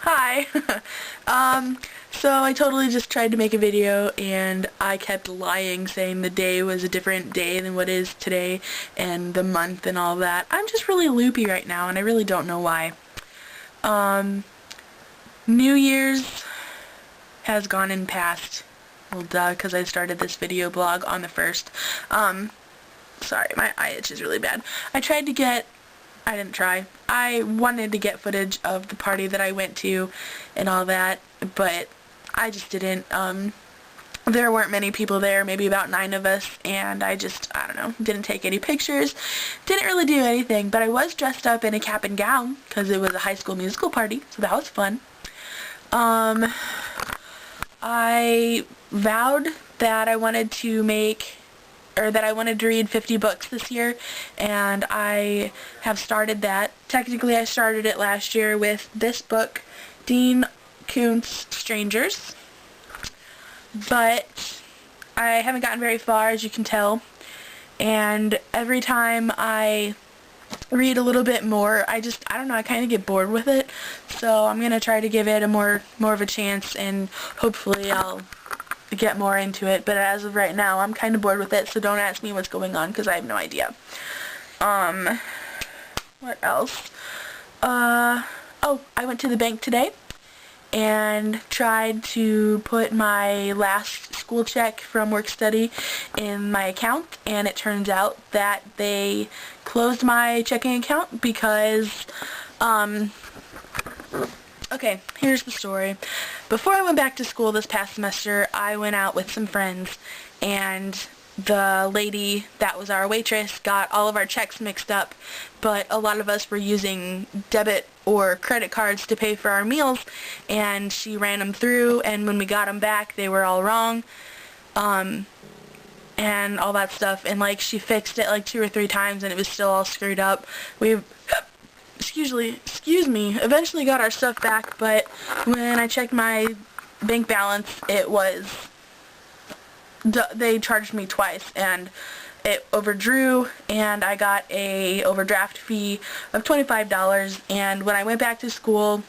Hi. So I totally just tried to make a video and I kept lying, saying the day was a different day than what is today and the month and all that. I'm just really loopy right now and I really don't know why. New Year's has gone and passed. Well, duh, because I started this video blog on the 1st. Sorry, my eye itch is really bad. I didn't try. I wanted to get footage of the party that I went to and all that, but I just didn't. There weren't many people there, maybe about 9 of us, and I don't know, didn't take any pictures, didn't really do anything, but I was dressed up in a cap and gown, because it was a High School Musical party, so that was fun. I vowed that I wanted to read 50 books this year, and I have started that. Technically, I started it last year with this book, Dean Koontz' Strangers, but I haven't gotten very far, as you can tell, and every time I read a little bit more, I don't know, I kind of get bored with it, so I'm going to try to give it a more of a chance, and hopefully I'll get more into it, but as of right now, I'm kind of bored with it, so don't ask me what's going on, because I have no idea. What else? Oh, I went to the bank today, and tried to put my last school check from work study in my account, and it turns out that they closed my checking account because, okay, here's the story. Before I went back to school this past semester, I went out with some friends, and the lady that was our waitress got all of our checks mixed up, but a lot of us were using debit or credit cards to pay for our meals, and she ran them through, and when we got them back, they were all wrong, and all that stuff, and like she fixed it like 2 or 3 times, and it was still all screwed up. We excuse me, eventually got our stuff back, but when I checked my bank balance, they charged me twice, and it overdrew, and I got a overdraft fee of $25, and when I went back to school,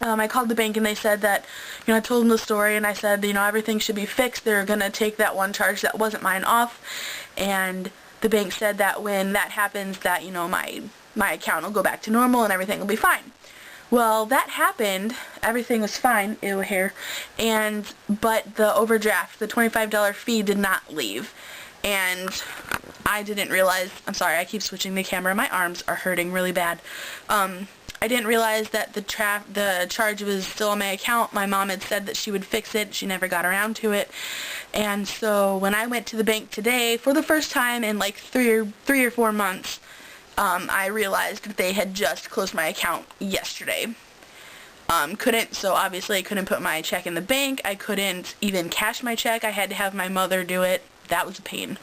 I called the bank, and they said that, I told them the story, and I said, everything should be fixed. They're going to take that one charge that wasn't mine off, and the bank said that when that happens, that, my account will go back to normal, and everything will be fine. Well, that happened, everything was fine, ew, hair, but the overdraft, the $25 fee did not leave, and I didn't realize, I'm sorry, I keep switching the camera, my arms are hurting really bad. I didn't realize that the charge was still on my account. My mom had said that she would fix it, she never got around to it, and so when I went to the bank today, for the first time in like 3 or 4 months, I realized that they had just closed my account yesterday. So obviously I couldn't put my check in the bank, I couldn't even cash my check, I had to have my mother do it. That was a pain.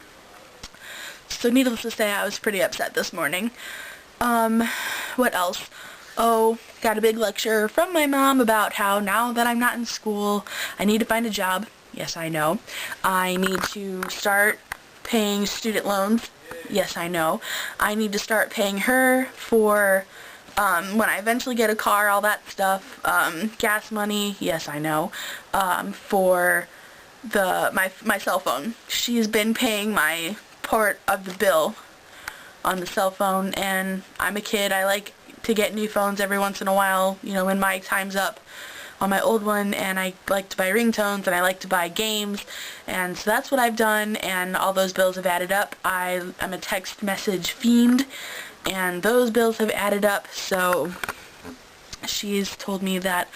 So needless to say, I was pretty upset this morning. What else? Oh, got a big lecture from my mom about how now that I'm not in school, I need to find a job. Yes, I know. I need to start paying student loans. Yes, I know. I need to start paying her for when I eventually get a car, all that stuff. Gas money. Yes, I know. For my cell phone. She's been paying my part of the bill on the cell phone, and I'm a kid. I like to get new phones every once in a while, when my time's up on my old one, and I like to buy ringtones, and I like to buy games, and so that's what I've done, and all those bills have added up. I'm a text message fiend, and those bills have added up, so she's told me that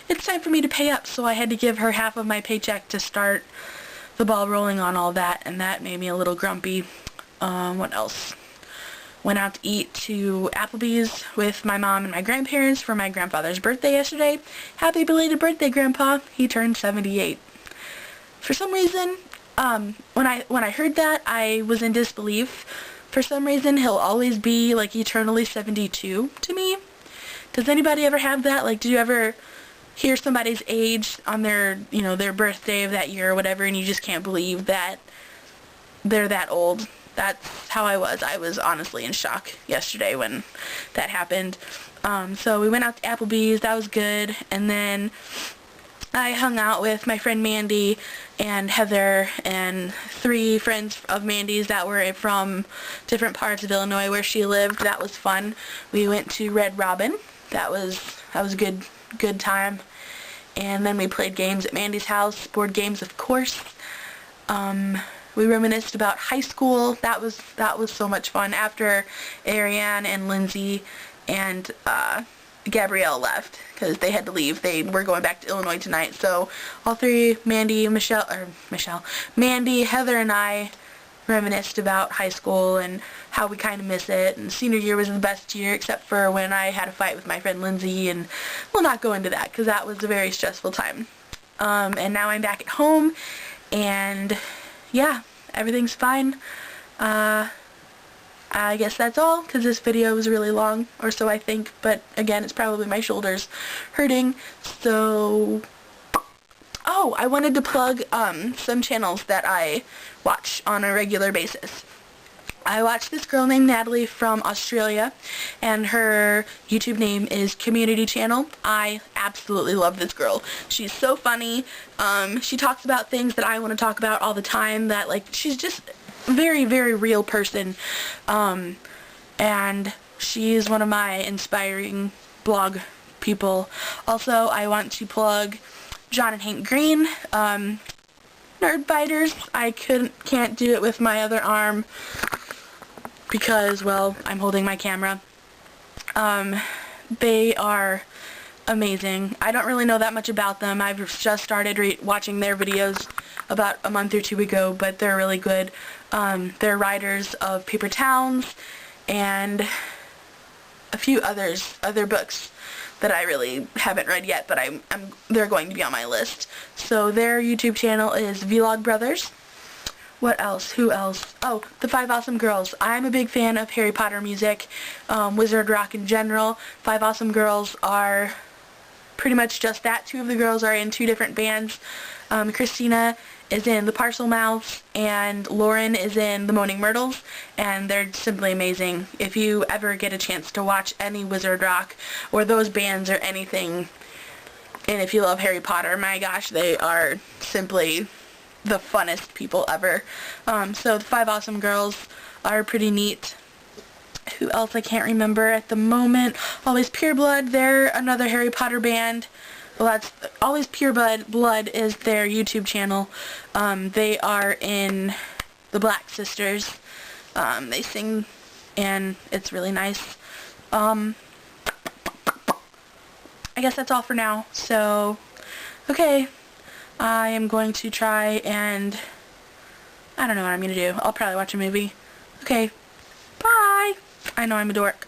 it's time for me to pay up, so I had to give her half of my paycheck to start the ball rolling on all that, and that made me a little grumpy. What else? Went out to eat to Applebee's with my mom and my grandparents for my grandfather's birthday yesterday. Happy belated birthday, Grandpa. He turned 78. For some reason, when I heard that, I was in disbelief. For some reason, he'll always be like eternally 72 to me. Does anybody ever have that? Like, do you ever hear somebody's age on their, their birthday of that year or whatever, and you just can't believe that they're that old? That's how I was. I was honestly in shock yesterday when that happened. So we went out to Applebee's, that was good, and then I hung out with my friend Mandy and Heather and 3 friends of Mandy's that were from different parts of Illinois where she lived. That was fun. We went to Red Robin. That was a good time. And then we played games at Mandy's house, board games of course. We reminisced about high school. That was so much fun after Ariane and Lindsay and Gabrielle left because they had to leave. They were going back to Illinois tonight. So all 3, Mandy, Heather, and I reminisced about high school and how we kind of miss it. And senior year was the best year except for when I had a fight with my friend Lindsay, and we'll not go into that because that was a very stressful time. And now I'm back at home, and yeah, everything's fine. I guess that's all, because this video was really long, or so I think, but again, it's probably my shoulders hurting, so... Oh, I wanted to plug some channels that I watch on a regular basis. I watch this girl named Natalie from Australia, and her YouTube name is Community Channel. I absolutely love this girl. She's so funny. She talks about things that I want to talk about all the time, that, like, she's just very, very real person, and she's one of my inspiring blog people. Also, I want to plug John and Hank Green, Nerd Fighters. I can't do it with my other arm because, well, I'm holding my camera. They are amazing. I don't really know that much about them. I've just started watching their videos about a month or 2 ago, but they're really good. They're writers of Paper Towns and a few other books that I really haven't read yet, but they're going to be on my list. So their YouTube channel is Vlog Brothers. What else? Who else? Oh, the 5 Awesome Girls. I'm a big fan of Harry Potter music, Wizard Rock in general. 5 Awesome Girls are pretty much just that. 2 of the girls are in 2 different bands. Christina is in the Parcel Mouths, and Lauren is in the Moaning Myrtles, and they're simply amazing. If you ever get a chance to watch any Wizard Rock or those bands or anything, and if you love Harry Potter, my gosh, they are simply the funnest people ever. So the 5 Awesome Girls are pretty neat. Who else? I can't remember at the moment. Always Pure Blood, they're another Harry Potter band. Well, that's Always Pure Blood is their YouTube channel. They are in the Black Sisters. They sing, and it's really nice. I guess that's all for now. So, okay. I am going to try and... I don't know what I'm going to do. I'll probably watch a movie. Okay. Bye! I know I'm a dork.